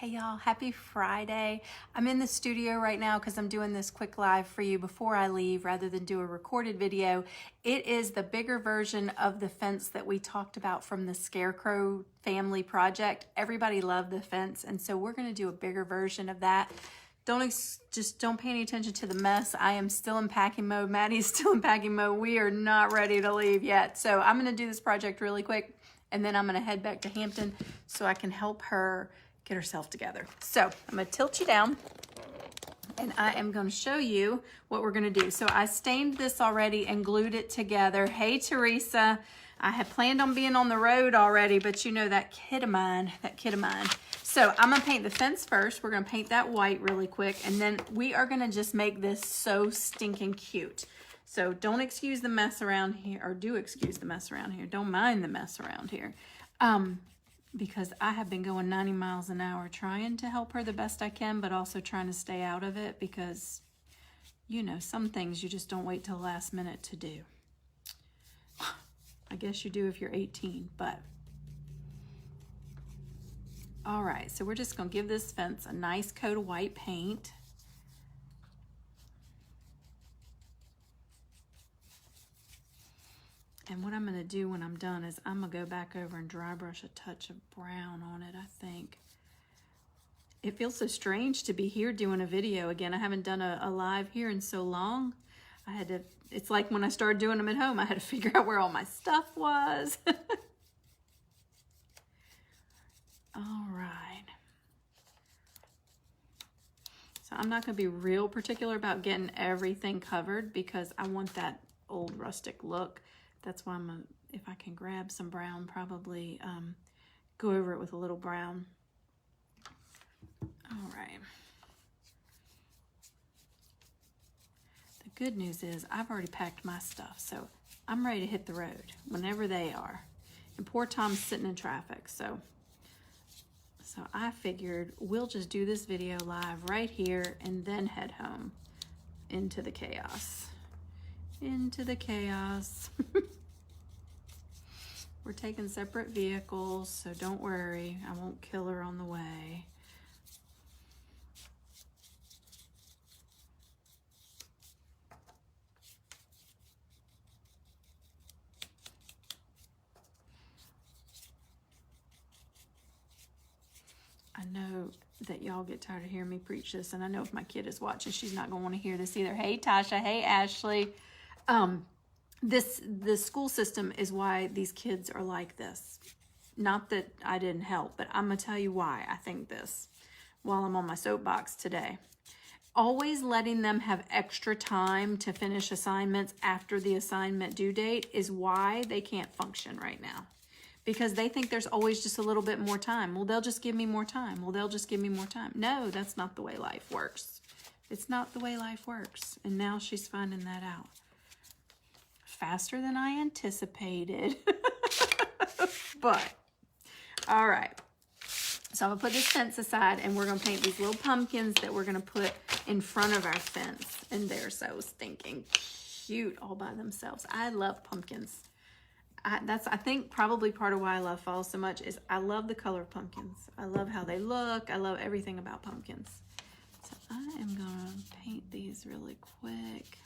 Hey y'all, happy Friday. I'm in the studio right now because I'm doing this quick live for you before I leave rather than do a recorded video. It is the bigger version of the fence that we talked about from the Scarecrow family project. Everybody loved the fence, and so we're going to do a bigger version of that. Just don't pay any attention to the mess. I am still in packing mode. Maddie's still in packing mode. We are not ready to leave yet. So I'm going to do this project really quick, and then I'm going to head back to Hampton so I can help her get herself together. So I'm going to tilt you down, and I am going to show you what we're going to do. So I stained this already and glued it together. Hey, Teresa. I had planned on being on the road already, but you know that kid of mine. So I'm going to paint the fence first. We're going to paint that white really quick, and then we are going to just make this so stinking cute. So don't excuse the mess around here, or do excuse the mess around here. Don't mind the mess around here. Because I have been going 90 miles an hour trying to help her the best I can, but also trying to stay out of it because, you know, some things you just don't wait till the last minute to do. I guess you do if you're 18, but. All right, so we're just gonna give this fence a nice coat of white paint. And what I'm going to do when I'm done is I'm going to go back over and dry brush a touch of brown on it, I think. It feels so strange to be here doing a video again. I haven't done a live here in so long. It's like when I started doing them at home, I had to figure out where all my stuff was. All right. So I'm not going to be real particular about getting everything covered because I want that old rustic look. That's why if I can grab some brown, probably go over it with a little brown. All right. The good news is I've already packed my stuff, so I'm ready to hit the road whenever they are. And poor Tom's sitting in traffic, so I figured we'll just do this video live right here and then head home into the chaos. Into the chaos. We're taking separate vehicles, so don't worry. I won't kill her on the way. I know that y'all get tired of hearing me preach this, and I know if my kid is watching, she's not going to want to hear this either. Hey, Tasha. Hey, Ashley. The school system is why these kids are like this. Not that I didn't help, but I'm going to tell you why I think this while I'm on my soapbox today. Always letting them have extra time to finish assignments after the assignment due date is why they can't function right now. Because they think there's always just a little bit more time. Well, they'll just give me more time. Well, they'll just give me more time. No, that's not the way life works. It's not the way life works. And now she's finding that out. Faster than I anticipated. But, all right. So I'm going to put this fence aside, and we're going to paint these little pumpkins that we're going to put in front of our fence. And they're so stinking cute all by themselves. I love pumpkins. I think probably part of why I love fall so much is I love the color of pumpkins. I love how they look. I love everything about pumpkins. So I am going to paint these really quick.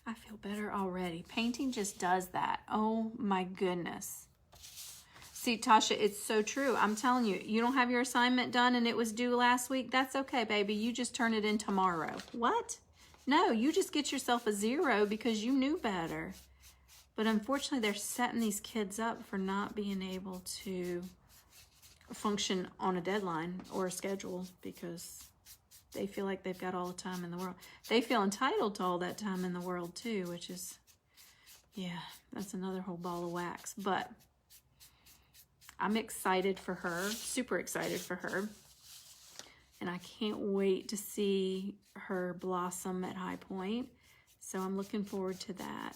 I feel better already. Painting just does that. Oh my goodness. See, Tasha, it's so true. I'm telling you, you don't have your assignment done and it was due last week. That's okay, baby. You just turn it in tomorrow. What? No, you just get yourself a 0 because you knew better. But unfortunately, they're setting these kids up for not being able to function on a deadline or a schedule because they feel like they've got all the time in the world. They feel entitled to all that time in the world too, which is, yeah, that's another whole ball of wax. But I'm excited for her, super excited for her. And I can't wait to see her blossom at High Point. So I'm looking forward to that.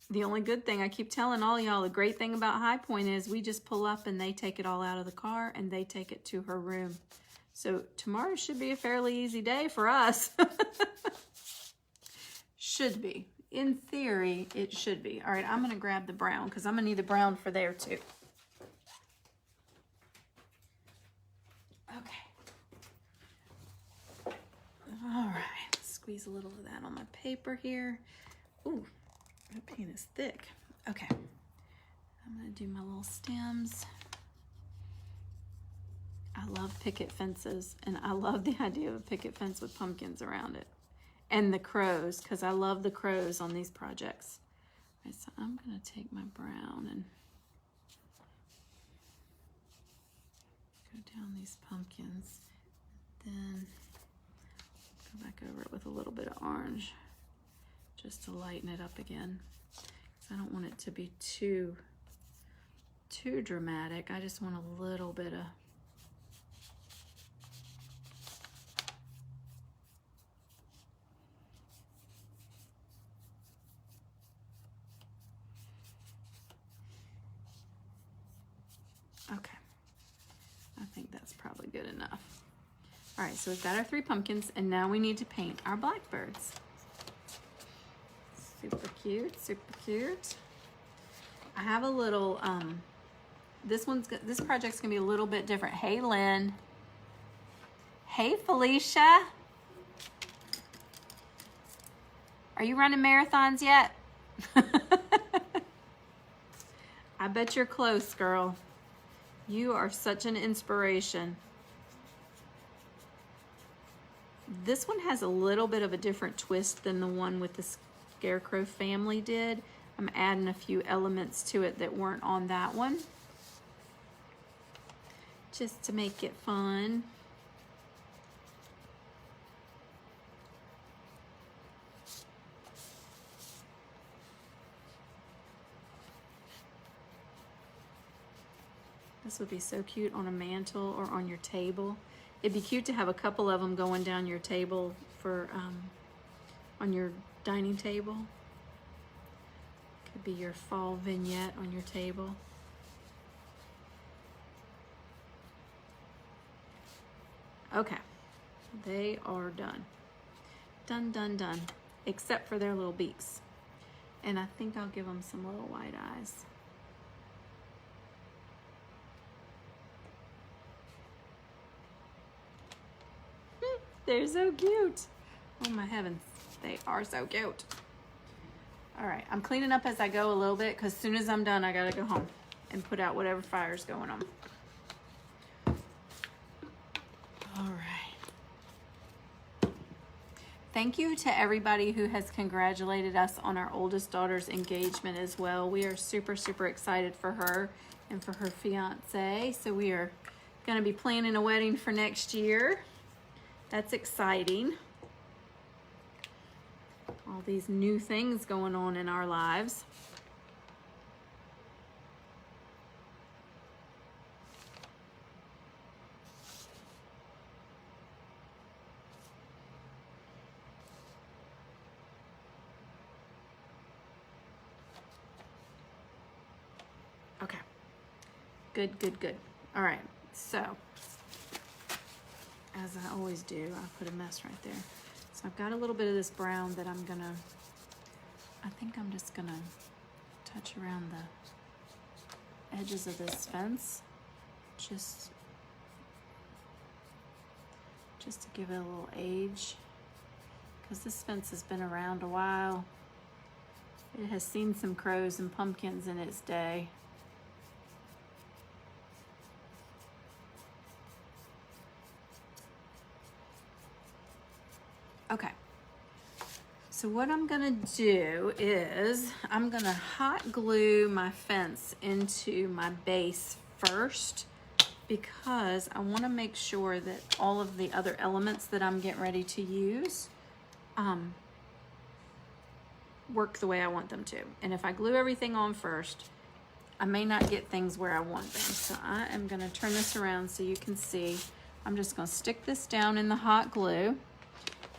The only good thing, I keep telling all y'all, the great thing about High Point is we just pull up and they take it all out of the car and they take it to her room. So tomorrow should be a fairly easy day for us. Should be. In theory, it should be. All right, I'm going to grab the brown because I'm going to need the brown for there too. Okay. All right. Squeeze a little of that on my paper here. Ooh, that paint is thick. Okay. I'm going to do my little stems. I love picket fences, and I love the idea of a picket fence with pumpkins around it. And the crows, because I love the crows on these projects. All right, so I'm going to take my brown and go down these pumpkins. Then go back over it with a little bit of orange just to lighten it up again. Because I don't want it to be too dramatic. I just want a little bit of okay. I think that's probably good enough. All right, so we've got our 3 pumpkins, and now we need to paint our blackbirds. Super cute, super cute. I have a little, this project's gonna be a little bit different. Hey, Lynn. Hey, Felicia. Are you running marathons yet? I bet you're close, girl. You are such an inspiration. This one has a little bit of a different twist than the one with the Scarecrow family did. I'm adding a few elements to it that weren't on that one, just to make it fun. This would be so cute on a mantle or on your table. It'd be cute to have a couple of them going down your table for on your dining table. Could be your fall vignette on your table. Okay, they are done. Done, done, done. Except for their little beaks. And I think I'll give them some little white eyes. They're so cute. Oh my heavens, they are so cute. All right, I'm cleaning up as I go a little bit because as soon as I'm done, I gotta go home and put out whatever fire's going on. All right. Thank you to everybody who has congratulated us on our oldest daughter's engagement as well. We are super, super excited for her and for her fiance. So we are gonna be planning a wedding for next year. That's exciting. All these new things going on in our lives. Okay. Good, good, good. All right, so as I always do, I put a mess right there. So I've got a little bit of this brown that I think I'm just gonna touch around the edges of this fence, just to give it a little age, because this fence has been around a while. It has seen some crows and pumpkins in its day. Okay, so what I'm gonna do is I'm gonna hot glue my fence into my base first, because I wanna make sure that all of the other elements that I'm getting ready to use work the way I want them to. And if I glue everything on first, I may not get things where I want them. So I am gonna turn this around so you can see. I'm just gonna stick this down in the hot glue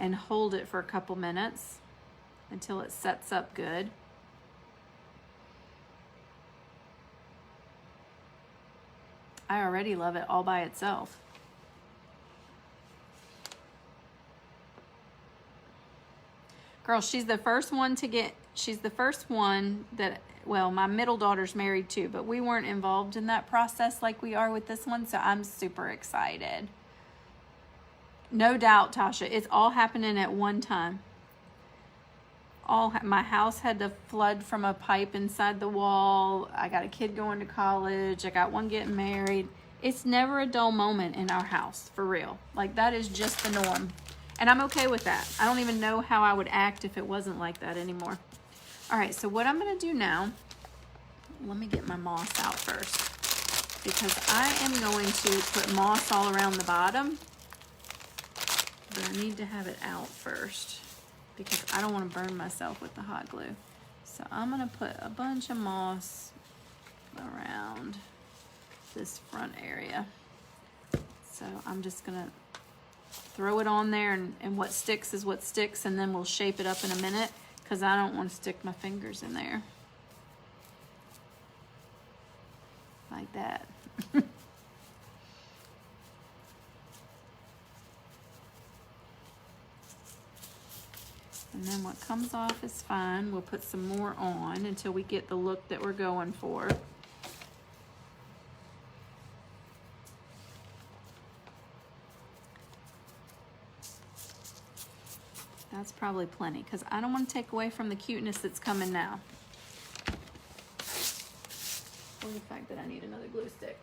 and hold it for a couple minutes until it sets up good. I already love it all by itself. Girl, she's the first one that, well, my middle daughter's married too, but we weren't involved in that process like we are with this one, so I'm super excited. No doubt, Tasha, it's all happening at one time. My house had to flood from a pipe inside the wall. I got a kid going to college. I got one getting married. It's never a dull moment in our house, for real. Like, that is just the norm. And I'm okay with that. I don't even know how I would act if it wasn't like that anymore. All right, so what I'm gonna do now, let me get my moss out first, because I am going to put moss all around the bottom, but I need to have it out first, because I don't want to burn myself with the hot glue. So I'm going to put a bunch of moss around this front area. So I'm just going to throw it on there, and what sticks is what sticks, and then we'll shape it up in a minute, because I don't want to stick my fingers in there. Like that. And then what comes off is fine. We'll put some more on until we get the look that we're going for. That's probably plenty, because I don't want to take away from the cuteness that's coming now. Or the fact that I need another glue stick.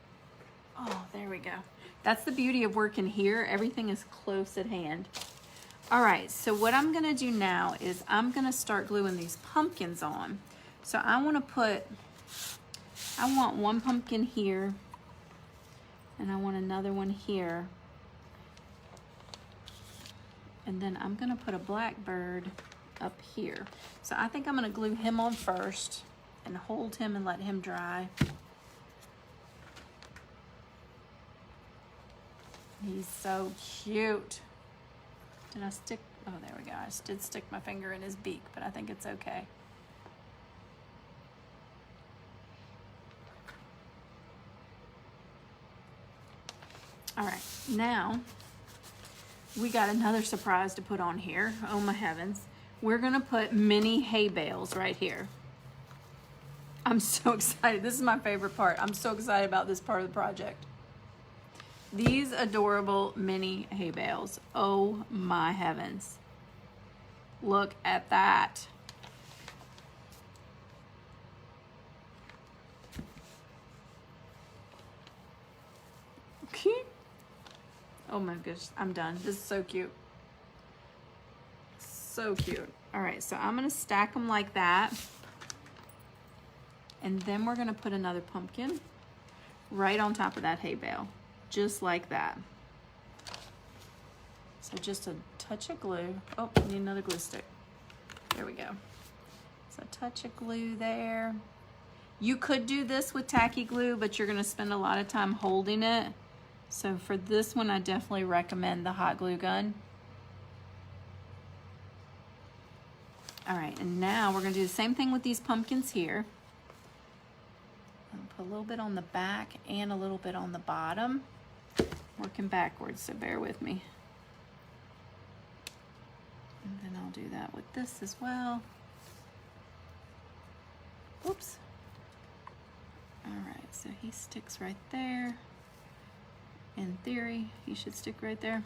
Oh, there we go. That's the beauty of working here. Everything is close at hand. All right, so what I'm gonna do now is I'm gonna start gluing these pumpkins on. So I want one pumpkin here, and I want another one here. And then I'm gonna put a blackbird up here. So I think I'm gonna glue him on first and hold him and let him dry. He's so cute. Did I stick? Oh, there we go. I did stick my finger in his beak, but I think it's okay. All right, now we got another surprise to put on here. Oh my heavens. We're gonna put mini hay bales right here. I'm so excited. This is my favorite part. I'm so excited about this part of the project. These adorable mini hay bales. Oh my heavens. Look at that. Cute. Oh my gosh, I'm done. This is so cute. So cute. All right, so I'm gonna stack them like that. And then we're gonna put another pumpkin right on top of that hay bale. Just like that. So just a touch of glue. Oh, I need another glue stick. There we go. So a touch of glue there. You could do this with tacky glue, but you're gonna spend a lot of time holding it. So for this one, I definitely recommend the hot glue gun. All right, and now we're gonna do the same thing with these pumpkins here. Put a little bit on the back and a little bit on the bottom. Working backwards, so bear with me. And then I'll do that with this as well. Oops. All right, so he sticks right there. In theory, he should stick right there.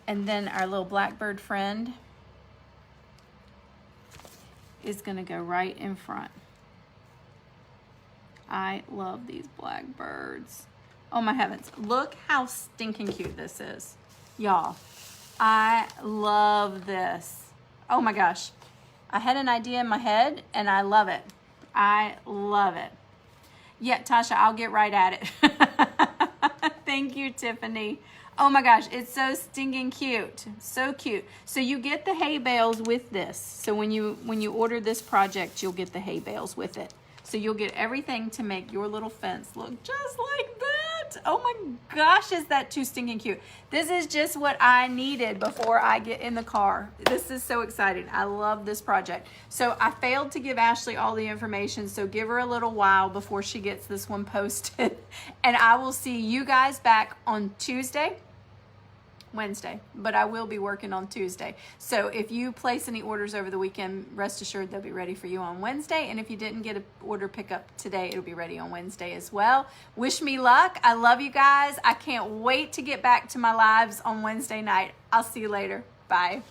And then our little blackbird friend is gonna go right in front. I love these blackbirds. Oh my heavens, look how stinking cute this is. Y'all, I love this. Oh my gosh. I had an idea in my head and I love it. I love it. Yeah, Tasha, I'll get right at it. Thank you, Tiffany. Oh my gosh, it's so stinking cute. So cute. So you get the hay bales with this. So when you order this project, you'll get the hay bales with it. So you'll get everything to make your little fence look just like that. Oh my gosh, is that too stinking cute? This is just what I needed before I get in the car. This is so exciting. I love this project. So I failed to give Ashley all the information, so give her a little while before she gets this one posted. And I will see you guys back on Wednesday, but I will be working on Tuesday. So if you place any orders over the weekend, rest assured they'll be ready for you on Wednesday. And if you didn't get an order pickup today, it'll be ready on Wednesday as well. Wish me luck. I love you guys. I can't wait to get back to my lives on Wednesday night. I'll see you later. Bye.